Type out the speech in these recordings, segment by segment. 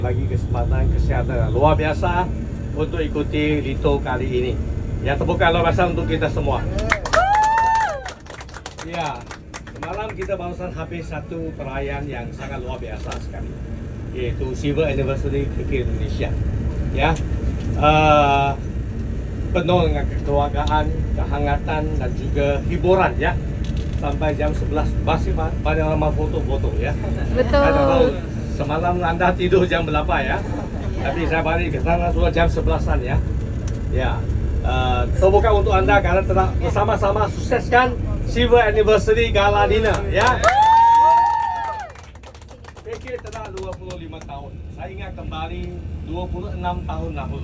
Bagi kesempatan kesihatan luar biasa untuk ikuti Lito kali ini. Ya, tepukan luar biasa untuk kita semua. Ya, semalam kita barusan habis satu perayaan yang sangat luar biasa sekali, yaitu Silver Anniversary KK Indonesia. Ya, penuh dengan kekeluargaan, kehangatan dan juga hiburan ya. Sampai jam 11 masih banyak lama foto-foto ya. Betul. Semalam Anda tidur jam berapa ya? Tapi saya balik ke sana sudah jam 11-an ya. Ya, terbuka untuk Anda karena telah bersama-sama sukseskan Silver Anniversary Gala Dinner ya. KK telah 25 tahun. Saya ingat kembali 26 tahun lalu.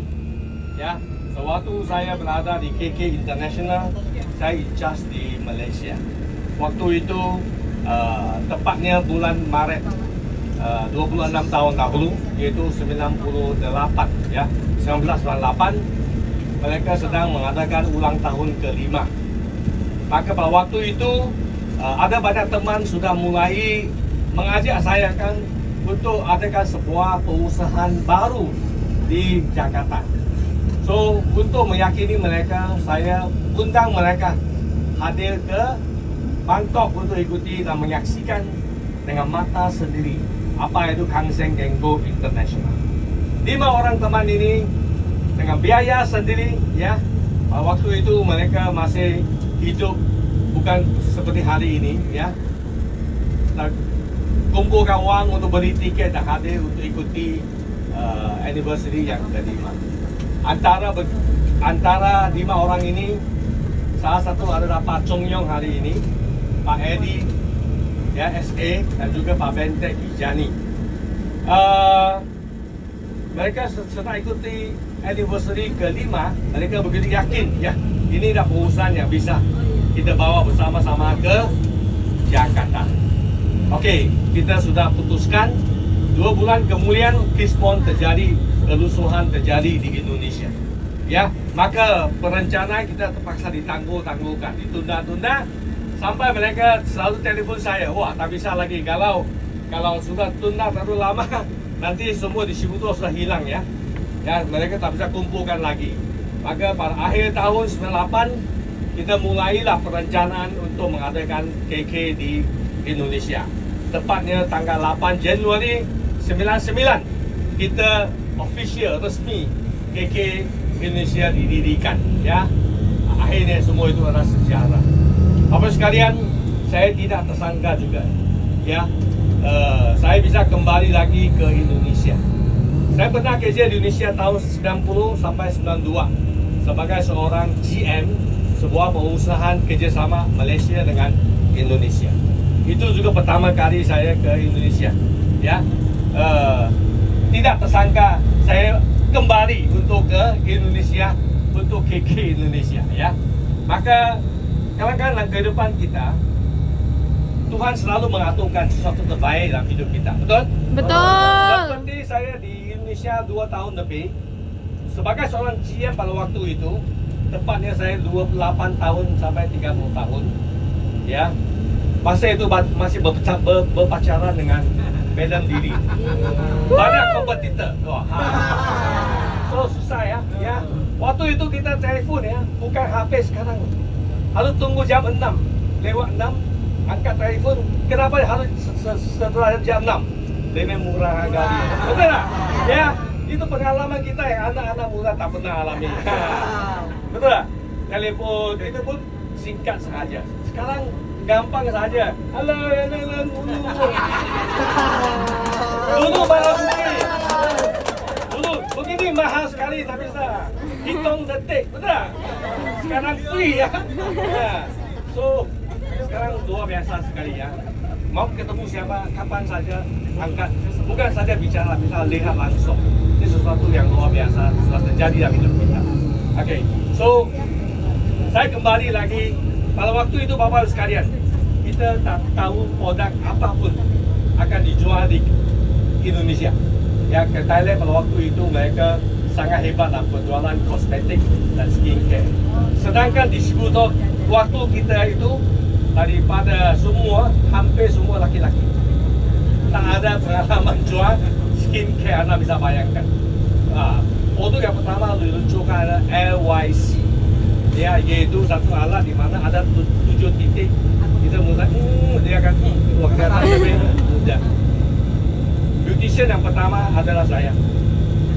Ya, sewaktu saya berada di KK International, saya in charge di Malaysia. Waktu itu tepatnya bulan Maret 26 tahun dahulu, yaitu 98 ya, 1998 mereka sedang mengadakan ulang tahun ke-5. Maka pada waktu itu ada banyak teman sudah mulai mengajak saya kan untuk adakan sebuah perusahaan baru di Jakarta. So untuk meyakini mereka, saya undang mereka hadir ke Bangkok untuk ikuti dan menyaksikan dengan mata sendiri apa itu Kang Seng Genggo International. 5 orang teman ini dengan biaya sendiri ya. Waktu itu mereka masih hidup bukan seperti hari ini ya. Dan kumpulkan uang untuk beli tiket dan hadir untuk ikuti anniversary yang ke-5. Antara 5 orang ini, salah satu adalah Pak Chong Yong hari ini, Pak Edi ya, SA, dan juga Pak Bentek Hijani. Mereka setelah ikuti anniversary ke-5, mereka begitu yakin ya, ini dah perusahaan yang bisa kita bawa bersama-sama ke Jakarta. Okey, kita sudah putuskan 2 bulan kemudian Kismon terjadi, kerusuhan terjadi di Indonesia. Ya, maka perencanaan kita terpaksa ditangguhkan, ditunda-tunda. Sampai mereka selalu telefon saya, wah tak bisa lagi, kalau sudah tunda terlalu lama nanti semua di Sibuto sudah hilang ya. Ya, mereka tak bisa kumpulkan lagi. Maka pada akhir tahun 98 kita mulailah perencanaan untuk mengadakan KK di Indonesia. Tepatnya tanggal 8 Januari 99 kita official resmi KK Indonesia didirikan ya. Akhirnya semua itu adalah sejarah. Bapak sekalian, saya tidak tersangka juga ya, saya bisa kembali lagi ke Indonesia. Saya pernah kerja di Indonesia tahun 90 sampai 92 sebagai seorang GM sebuah perusahaan kerjasama Malaysia dengan Indonesia. Itu juga pertama kali saya ke Indonesia ya. Tidak tersangka saya kembali untuk ke Indonesia, untuk KK Indonesia ya. Maka kadang-kadang dalam kehidupan kita, Tuhan selalu mengaturkan sesuatu terbaik dalam hidup kita, betul? Betul. Seperti saya di Indonesia 2 tahun lebih sebagai seorang GM pada waktu itu, tepatnya saya 28 tahun sampai 30 tahun ya. Masa itu masih berpacaran dengan Madam Didi. Banyak kompetitor. So susah ya. Waktu itu kita telepon ya, bukan HP sekarang. Harus tunggu jam 6, lewat 6 angkat telepon. Kenapa harus setelah jam 6? Lebih murah harga. Betul tak? Ya, itu pengalaman kita yang anak-anak muda tak pernah alami. Betul tak? Telepon itu pun singkat saja. Sekarang gampang saja. Halo, dulu barang bukti. Dulu begini mahal sekali, tak bisa hitung detik, betul tak? Sekarang free ya. So sekarang luar biasa sekali ya. Mau ketemu siapa, kapan saja angkat. Bukan saja bicara, bisa lihat langsung. Ini sesuatu yang luar biasa sudah terjadi dalam hidup kita. Okay, so saya kembali lagi. Pada waktu itu Bapak sekalian, kita tak tahu produk apapun akan dijual di Indonesia. Ya, ke Thailand pada waktu itu mereka sangat hebat dalam penjualan kosmetik dan skincare. Sedangkan di Sibuto waktu kita itu daripada semua, hampir semua laki-laki. Tak ada pengalaman jual skincare, anda bisa bayangkan. Produk yang pertama diluncurkan adalah LYC. Ya, yaitu satu alat di mana ada 7 titik. Kita mulai, dia akan keluar kelihatan lebih mudah. Beautician yang pertama adalah saya.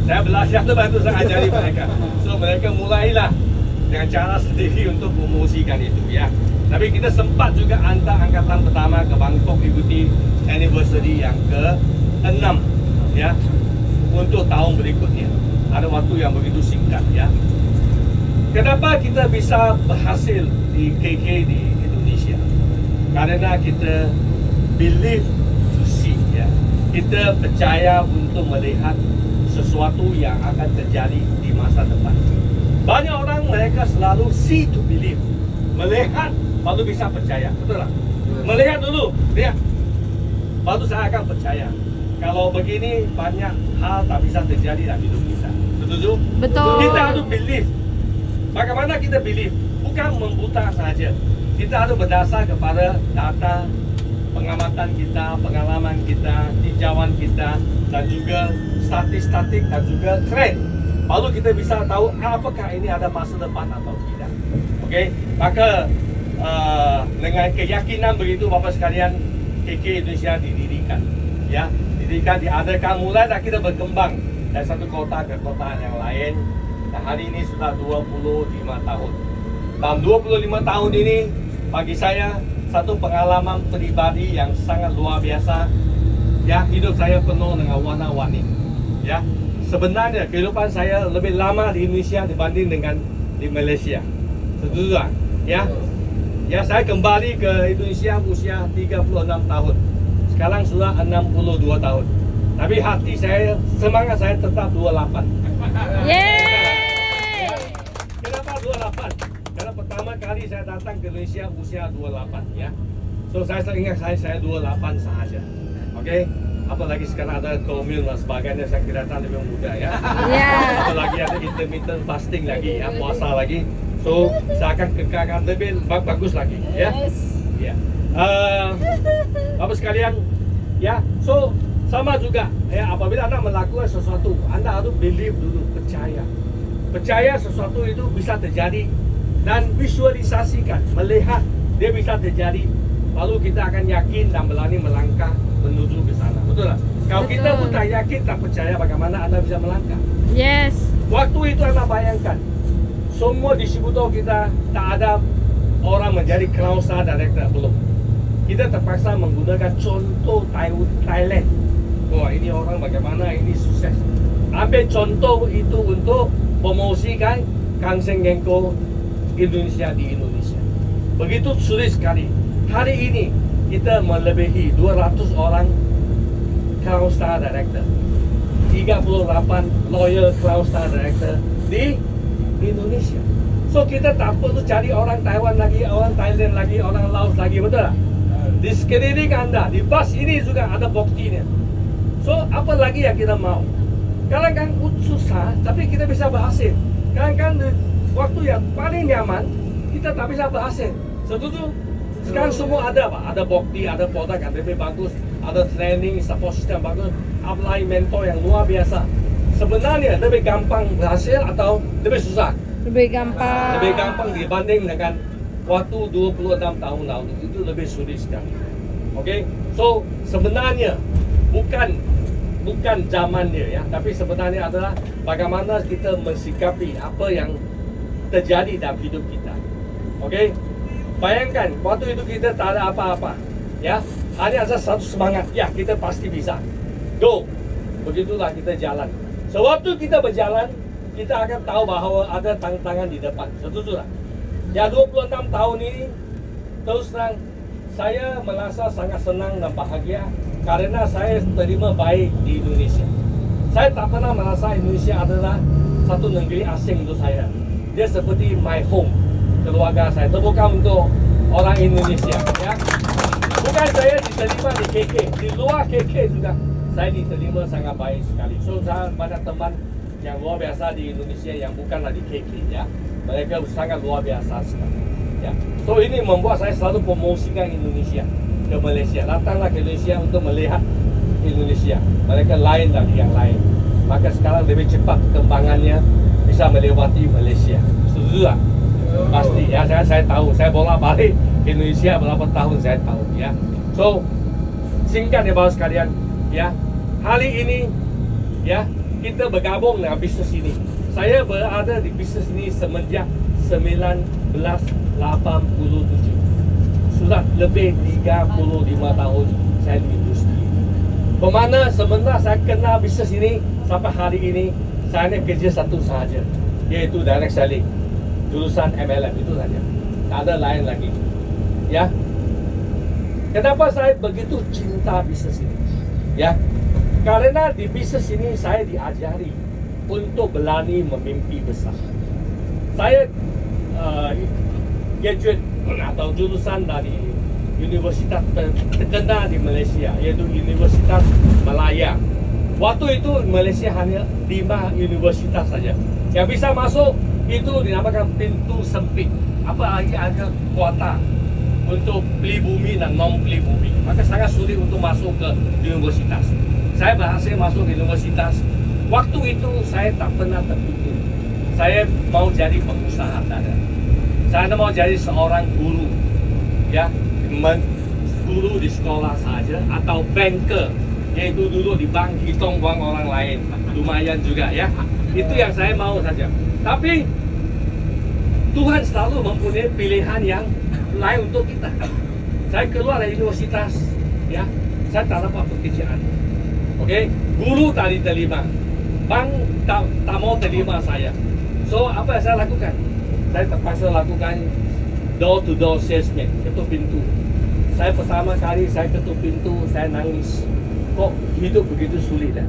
Saya belajar tu bantu saya ajari mereka. So mereka mulailah dengan cara sendiri untuk promosikan itu ya. Tapi kita sempat juga hantar angkatan pertama ke Bangkok ikuti anniversary yang ke-6 ya. Untuk tahun berikutnya. Ada waktu yang begitu singkat ya. Kenapa kita bisa berhasil di KK di Indonesia? Karena kita believe to see ya. Kita percaya untuk melihat sesuatu yang akan terjadi di masa depan. Banyak orang mereka selalu see to believe. Melihat baru bisa percaya. Betul tak? Melihat dulu, lihat. Baru saya akan percaya. Kalau begini banyak hal tak bisa terjadi dalam hidup kita. Setuju? Betul. Kita harus believe. Bagaimana kita believe? Bukan membuta saja. Kita harus berdasar kepada data, pengamatan kita, pengalaman kita, tinjauan kita, dan juga statistik dan juga trend. Baru kita bisa tahu apakah ini ada masa depan atau tidak. Okey, maka dengan keyakinan begitu Bapak sekalian, KK Indonesia didirikan. Ya, didirikan, diadakan mulai dan kita berkembang dari satu kota ke kota yang lain. Dan hari ini sudah 25 tahun. Dalam 25 tahun ini bagi saya satu pengalaman pribadi yang sangat luar biasa. Ya, hidup saya penuh dengan warna-warni. Ya, sebenarnya kehidupan saya lebih lama di Indonesia dibanding dengan di Malaysia. Setuju tak? Ya. Ya, saya kembali ke Indonesia usia 36 tahun. Sekarang sudah 62 tahun. Tapi hati saya, semangat saya tetap 28. Yeay! Kenapa 28? Karena pertama kali saya datang ke Indonesia usia 28 ya. So saya ingat saya 28 sahaja. Okey. Apalagi sekarang ada komil dan sebagainya, saya kelihatan lebih muda ya. Yeah. Apalagi ada intermittent fasting lagi ya, puasa lagi. So saya akan kekalkan lebih bagus lagi ya. Ya. Bapak sekalian ya. So sama juga ya, apabila anda melakukan sesuatu, anda harus believe dulu, percaya. Percaya sesuatu itu bisa terjadi dan visualisasikan, melihat dia bisa terjadi. Lalu kita akan yakin dan berani melangkah menuju ke sana. Betul tak? Kalau kita pun tak yakin, tak percaya, bagaimana anda bisa melangkah? Yes. Waktu itu anda bayangkan, semua distributor kita tak ada orang menjadi Crown Star Director, belum. Kita terpaksa menggunakan contoh Thailand. Wah, ini orang bagaimana, ini sukses. Ambil contoh itu untuk promosikan Kang Seng Genko Indonesia di Indonesia. Begitu sulit sekali. Hari ini kita melebihi 200 orang Crown Star Director, 38 loyal Crown Star Director di Indonesia. So kita tak perlu cari orang Taiwan lagi, orang Thailand lagi, orang Laos lagi, betul tak? Di sekeliling anda, di bus ini juga ada buktinya. So apa lagi yang kita mau? Kadang-kadang susah, tapi kita bisa berhasil. Kadang-kadang waktu yang paling nyaman, kita tak bisa berhasil. Setuju? Sekarang semua ada Pak, ada bukti, ada produk yang lebih bagus, ada training, support system bagus, apply mentor yang luar biasa. Sebenarnya lebih gampang berhasil atau lebih susah? Lebih gampang. Lebih gampang dibanding dengan waktu 26 tahun lalu, itu lebih sulit sekali. Okey, so sebenarnya bukan zamannya ya, tapi sebenarnya adalah bagaimana kita mensikapi apa yang terjadi dalam hidup kita. Okey. Bayangkan, waktu itu kita tak ada apa-apa, ya. Hanya ada satu semangat, ya kita pasti bisa. Go, begitulah kita jalan. Sewaktu kita berjalan, kita akan tahu bahawa ada tantangan di depan. Setuju tak? Ya 26 tahun ini, terus terang, saya merasa sangat senang dan bahagia karena saya terima baik di Indonesia. Saya tak pernah merasa Indonesia adalah satu negeri asing untuk saya. Dia seperti my home. Keluarga saya, terbuka untuk orang Indonesia ya. Bukan saya diterima di KK, di luar KK juga saya diterima sangat baik sekali. So saya banyak teman yang luar biasa di Indonesia yang bukanlah di KK ya. Mereka sangat luar biasa sekali ya. So ini membuat saya selalu promosikan Indonesia ke Malaysia. Datanglah ke Indonesia untuk melihat Indonesia. Mereka lain dari yang lain. Maka sekarang lebih cepat perkembangannya bisa melewati Malaysia. Setuju tak? Pasti ya, saya tahu. Saya bolak-balik ke Indonesia berapa tahun saya tahu ya. So, singkat ya bapak sekalian ya. Hari ini ya, kita bergabung dengan bisnes ini. Saya berada di bisnes ini semenjak 1987. Sudah lebih 35 tahun saya di industri. Bermana sebenarnya saya kenal bisnes ini sampai hari ini, saya hanya kerja satu sahaja, yaitu direct selling, jurusan MLM itu saja. Tak ada lain lagi. Ya. Kenapa saya begitu cinta bisnes ini? Ya. Karena di bisnes ini saya diajari untuk berani memimpi besar. Saya graduate atau jurusan dari universitas terkenal di Malaysia, yaitu Universitas Malaya. Waktu itu Malaysia hanya 5 universitas saja yang bisa masuk, itu dinamakan pintu sempit. Apa lagi ada kuota untuk pribumi dan non pribumi, maka sangat sulit untuk masuk ke universitas. Saya berhasil masuk ke universitas. Waktu itu saya tak pernah terpikir saya mau jadi pengusaha, tak ada. Saya mau jadi seorang guru, ya, guru di sekolah saja atau banker, yaitu dulu di bank hitung uang orang lain, lumayan juga ya. Itu yang saya mau saja. Tapi Tuhan selalu mempunyai pilihan yang lain untuk kita. Saya keluar dari universitas, ya, saya tak dapat pekerjaan. Oke, guru tak diterima, bank tak mau terima saya. So apa yang saya lakukan? Saya terpaksa lakukan door to door salesman, ketuk pintu. Saya pertama kali saya ketuk pintu, saya nangis. Kok hidup begitu sulit dah?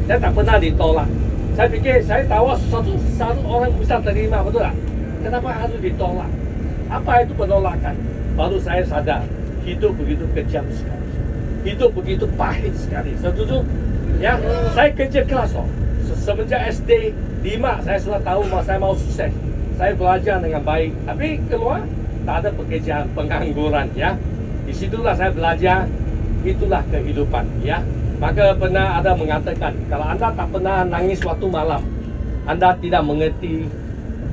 Saya tak pernah ditolak. Saya pikir saya tahu satu orang bisa terima, betul tak? Kenapa harus ditolak? Apa itu penolakan? Baru saya sadar, hidup begitu kejam sekali. Hidup begitu pahit sekali. Setuju? Ya, saya kerja keras loh. Semenjak SD 5 saya sudah tahu saya mau sukses. Saya belajar dengan baik. Tapi keluar tak ada pekerjaan, pengangguran ya. Disitulah saya belajar, itulah kehidupan ya. Maka pernah ada mengatakan, kalau anda tak pernah nangis waktu malam, anda tidak mengerti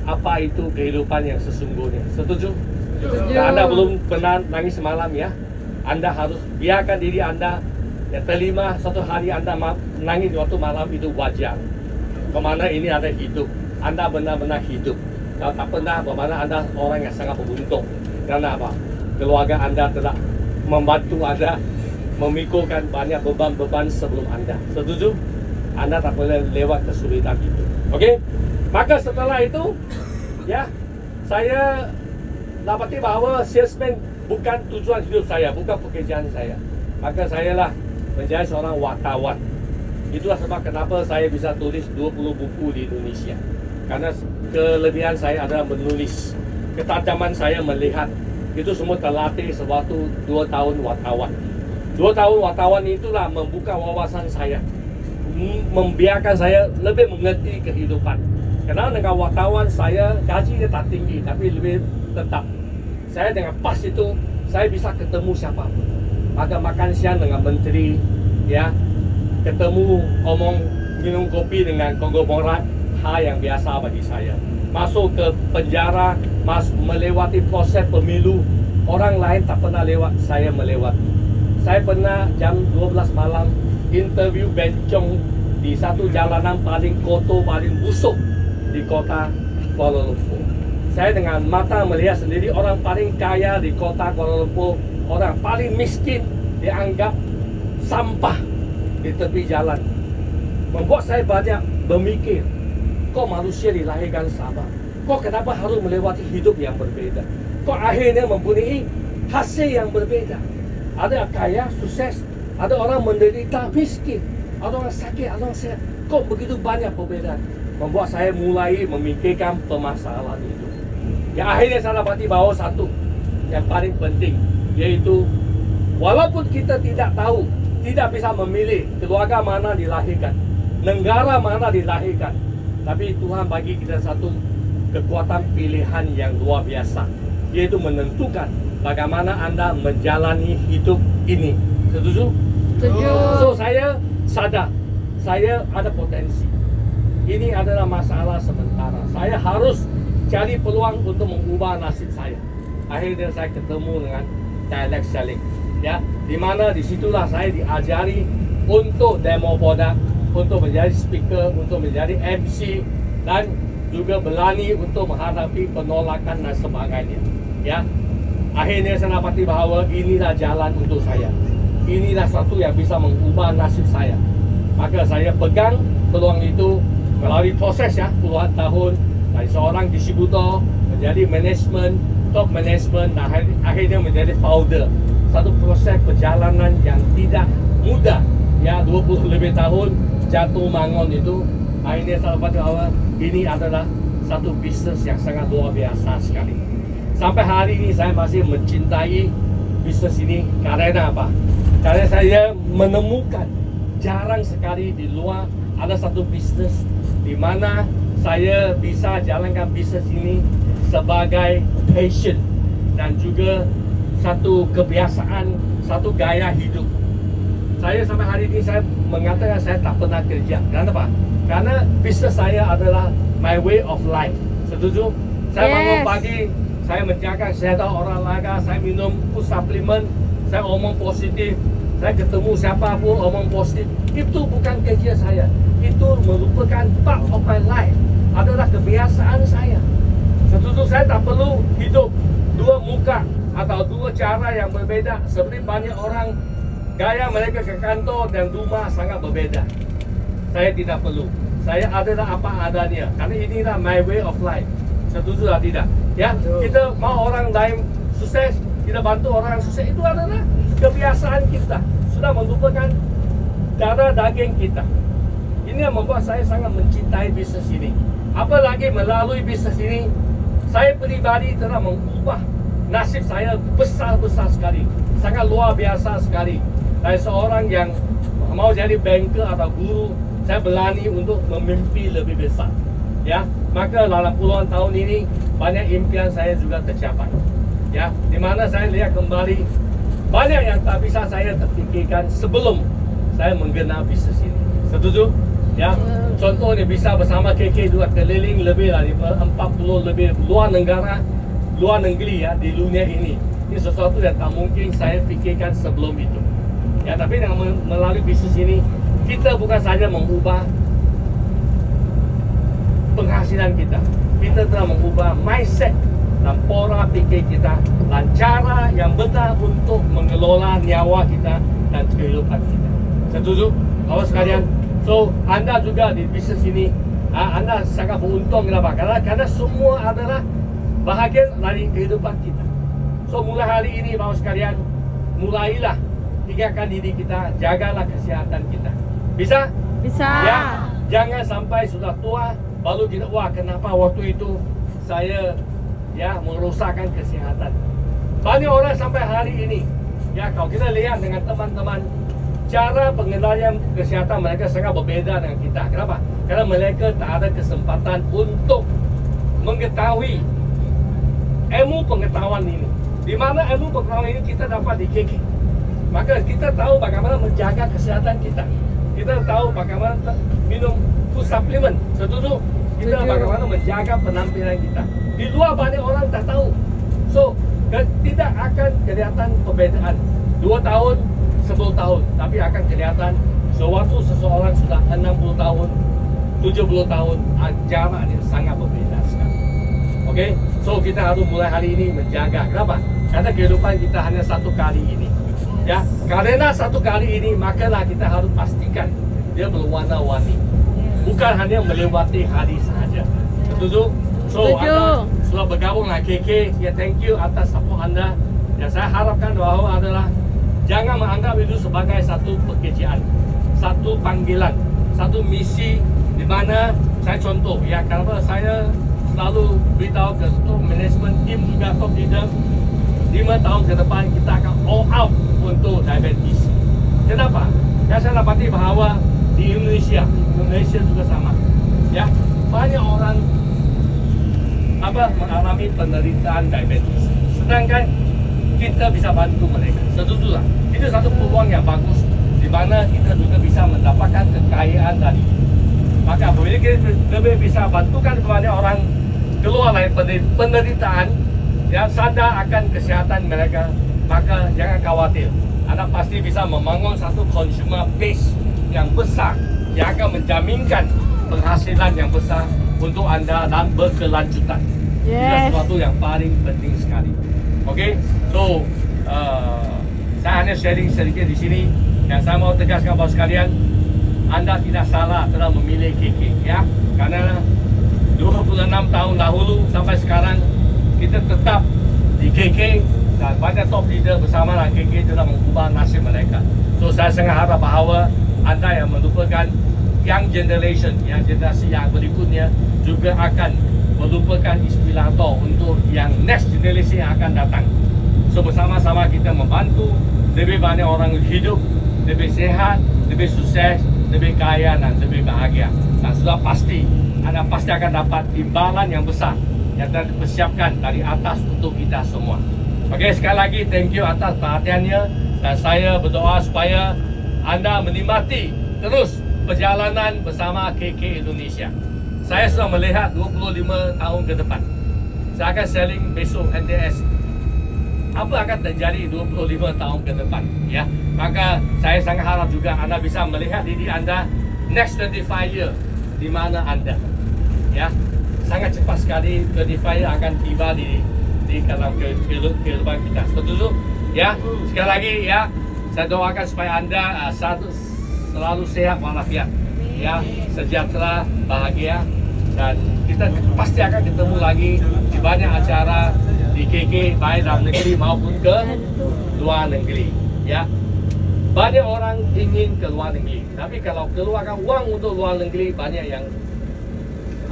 apa itu kehidupan yang sesungguhnya. Setuju? Kalau anda belum pernah nangis malam ya, anda harus biarkan diri anda ya, terima suatu hari anda menangis waktu malam, itu wajar. Kemana ini ada hidup, anda benar-benar hidup. Kalau tak pernah, bermakna anda orang yang sangat beruntung. Karena apa? Keluarga anda telah membantu anda memikulkan banyak beban-beban sebelum anda. Setuju? Anda tak boleh lewat kesulitan itu. Oke? Maka setelah itu, ya, saya dapati bahawa salesman bukan tujuan hidup saya, bukan pekerjaan saya. Maka saya lah menjadi seorang wartawan. Itulah sebab kenapa saya bisa tulis 20 buku di Indonesia. Karena kelebihan saya adalah menulis. Ketajaman saya melihat. Itu semua terlatih sewaktu 2 tahun wartawan. 2 tahun wartawan itulah membuka wawasan saya, membiarkan saya lebih mengerti kehidupan. Karena dengan wartawan saya gajinya tak tinggi, tapi lebih tetap. Saya dengan pas itu saya bisa ketemu siapapun. Maka makan siang dengan menteri, ya, ketemu ngomong minum kopi dengan konglomerat, hal yang biasa bagi saya. Masuk ke penjara, melewati proses pemilu, orang lain tak pernah lewat, saya melewati. Saya pernah jam 12 malam interview bencong di satu jalanan paling kotor, paling busuk di kota Kuala Lumpur. Saya dengan mata melihat sendiri orang paling kaya di kota Kuala Lumpur, orang paling miskin dianggap sampah di tepi jalan. Membuat saya banyak bermikir, kok manusia dilahirkan sama? Kok kenapa harus melewati hidup yang berbeda? Kok akhirnya mempunyai hasil yang berbeda? Ada kaya, sukses, ada orang menderita, miskin, ada orang sakit, ada orang sehat. Kok begitu banyak perbedaan? Membuat saya mulai memikirkan permasalahan itu. Yang akhirnya saya dapati bahawa satu yang paling penting, yaitu walaupun kita tidak tahu, tidak bisa memilih keluarga mana dilahirkan, negara mana dilahirkan, tapi Tuhan bagi kita satu kekuatan pilihan yang luar biasa, yaitu menentukan bagaimana anda menjalani hidup ini. Setuju? Setuju. So saya sadar, saya ada potensi. Ini adalah masalah sementara. Saya harus cari peluang untuk mengubah nasib saya. Akhirnya saya ketemu dengan direct selling, ya, di mana disitulah saya diajari untuk demo produk, untuk menjadi speaker, untuk menjadi MC, dan juga berani untuk menghadapi penolakan dan sebagainya. Ya, akhirnya saya dapati bahawa inilah jalan untuk saya. Inilah satu yang bisa mengubah nasib saya. Maka saya pegang peluang itu melalui proses, ya, puluhan tahun dari seorang distributor menjadi manajemen, top management, dan akhirnya menjadi founder. Satu proses perjalanan yang tidak mudah, ya, 20 lebih tahun jatuh bangun itu. Akhirnya saya dapat bahwa ini adalah satu bisnis yang sangat luar biasa sekali. Sampai hari ini saya masih mencintai bisnis ini karena apa? Karena saya menemukan jarang sekali di luar ada satu bisnis di mana saya bisa jalankan bisnis ini sebagai passion dan juga satu kebiasaan, satu gaya hidup. Saya sampai hari ini saya mengatakan saya tak pernah kerja. Kenapa? Karena bisnis saya adalah my way of life. Setuju? Saya bangun pagi, saya menjaga kesehatan olahraga, saya minum food supplement, saya omong positif, saya ketemu siapapun omong positif. Itu bukan kerja saya. Itu merupakan part of my life. Adalah kebiasaan saya. Setuju, saya tak perlu hidup dua muka atau dua cara yang berbeda. Seperti banyak orang gaya mereka ke kantor dan rumah sangat berbeda. Saya tidak perlu. Saya adalah apa adanya. Karena inilah my way of life. Setuju atau tidak? Ya, kita mau orang lain sukses, kita bantu orang sukses, itu adalah kebiasaan kita. Sudah merupakan darah daging kita. Ini yang membuat saya sangat mencintai bisnis ini. Apalagi melalui bisnis ini, saya pribadi telah mengubah nasib saya besar-besar sekali. Sangat luar biasa sekali. Dari seorang yang mau jadi banker atau guru, saya berani untuk memimpi lebih besar. Ya, maka dalam puluhan tahun ini banyak impian saya juga tercapai. Ya, di mana saya lihat kembali banyak yang tak bisa saya terfikirkan sebelum saya menggenapi bisnis ini. Setuju? Ya, contohnya bisa bersama KK juga keliling lebih dari 40 lebih luar negara, luar negeri, ya, di dunia ini. Ini sesuatu yang tak mungkin saya pikirkan sebelum itu. Ya, tapi dengan melalui bisnis ini kita bukan saja mengubah penghasilan kita, kita telah mengubah mindset dan pola pikir kita dan cara yang benar untuk mengelola nyawa kita dan kehidupan kita. Setuju? Kawan sekalian, so anda juga di bisnis ini, anda sangat beruntung. Kenapa? Karena semua adalah bahagian dari kehidupan kita. So mulai hari ini, kawan sekalian, mulailah tinggalkan diri kita, jagalah kesehatan kita. Bisa? Bisa. Ya, jangan sampai sudah tua baru kita, wah kenapa waktu itu saya, ya, merusakkan kesehatan. Banyak orang sampai hari ini, ya, kalau kita lihat dengan teman-teman, cara pengendalian kesehatan mereka sangat berbeza dengan kita. Kenapa? Karena mereka tak ada kesempatan untuk mengetahui ilmu pengetahuan ini. Di mana ilmu pengetahuan ini kita dapat di KK. Maka kita tahu bagaimana menjaga kesehatan kita. Kita tahu bagaimana minum food supplement. Setuju? Kita bagaimana menjaga penampilan kita. Di luar banyak orang tak tahu. So, tidak akan kelihatan perbedaan 2 tahun, 10 tahun. Tapi akan kelihatan sewaktu seseorang sudah 60 tahun, 70 tahun, jaraknya sangat berbeza sekali. Oke? So, kita harus mulai hari ini menjaga. Kenapa? Karena kehidupan kita hanya satu kali ini. Ya, karena satu kali ini, makalah kita harus pastikan dia berwarna-warni. Bukan hanya melewati hari sahaja. Setuju? So, anda sudah bergabung dengan KK. Ya, thank you atas support anda. Ya, saya harapkan bahwa adalah jangan menganggap itu sebagai satu pekerjaan, satu panggilan, satu misi di mana saya contoh. Ya, karena saya selalu beritahu ke top management team juga top leader, 5 tahun ke depan kita akan all out untuk diabetes. Kenapa? Karena saya dapati bahawa di Indonesia juga sama. Ya, banyak orang mengalami penderitaan diabetes. Sedangkan kita bisa bantu mereka. Setuju lah. Itu satu peluang yang bagus di mana kita juga bisa mendapatkan kekayaan tadi. Maka bila kita lebih bisa bantukan kepada orang keluar dari penderitaan yang sadar akan kesihatan mereka, maka jangan khawatir. Anda pasti bisa membangun satu consumer base yang besar yang akan menjaminkan penghasilan yang besar untuk anda dan berkelanjutan. Itu Yes. sesuatu yang paling penting sekali. Okay, so saya hanya sharing sedikit di sini. Yang saya mau tegaskan kepada sekalian, anda tidak salah telah memilih KK, ya, karena 26 tahun dahulu sampai sekarang kita tetap di KK dan banyak top leader bersama dengan KK telah mengubah nasib mereka. So saya sangat harap bahawa anda yang melupakan young generation, yang generasi yang berikutnya juga akan melupakan inspirator untuk yang next generation yang akan datang. So bersama-sama kita membantu lebih banyak orang hidup lebih sehat, lebih sukses, lebih kaya dan lebih bahagia. Dan sudah pasti anda pasti akan dapat imbalan yang besar yang telah dipersiapkan dari atas untuk kita semua. Okey, sekali lagi thank you atas perhatiannya dan saya berdoa supaya anda menikmati terus perjalanan bersama KK Indonesia. Saya sudah melihat 25 tahun ke depan. Saya akan selling besok NTS. Apa akan terjadi 25 tahun ke depan, ya? Maka saya sangat harap juga anda bisa melihat diri anda next 25 year di mana anda, ya. Sangat cepat sekali 25 year akan tiba di dalam kehidupan kita. Setuju? Ya. Sekali lagi, ya. Saya doakan supaya anda selalu sehat walafiat, ya, sejahtera, bahagia, dan kita pasti akan ketemu lagi di banyak acara di KK baik dalam negeri maupun ke luar negeri, ya. Banyak orang ingin ke luar negeri, tapi kalau keluarkan uang untuk luar negeri banyak yang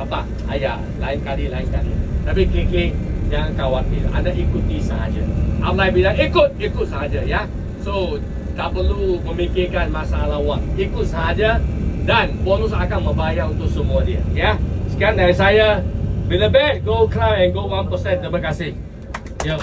apa? Lain kali. Tapi KK jangan khawatir, anda ikuti sahaja. Allah bilang ikut sahaja, ya. So tak perlu memikirkan masalah uang, ikut sahaja dan bonus akan membayar untuk semua dia, ya. Sekian dari saya. Bila baik, go climb and go 1%. Terima kasih. Yo.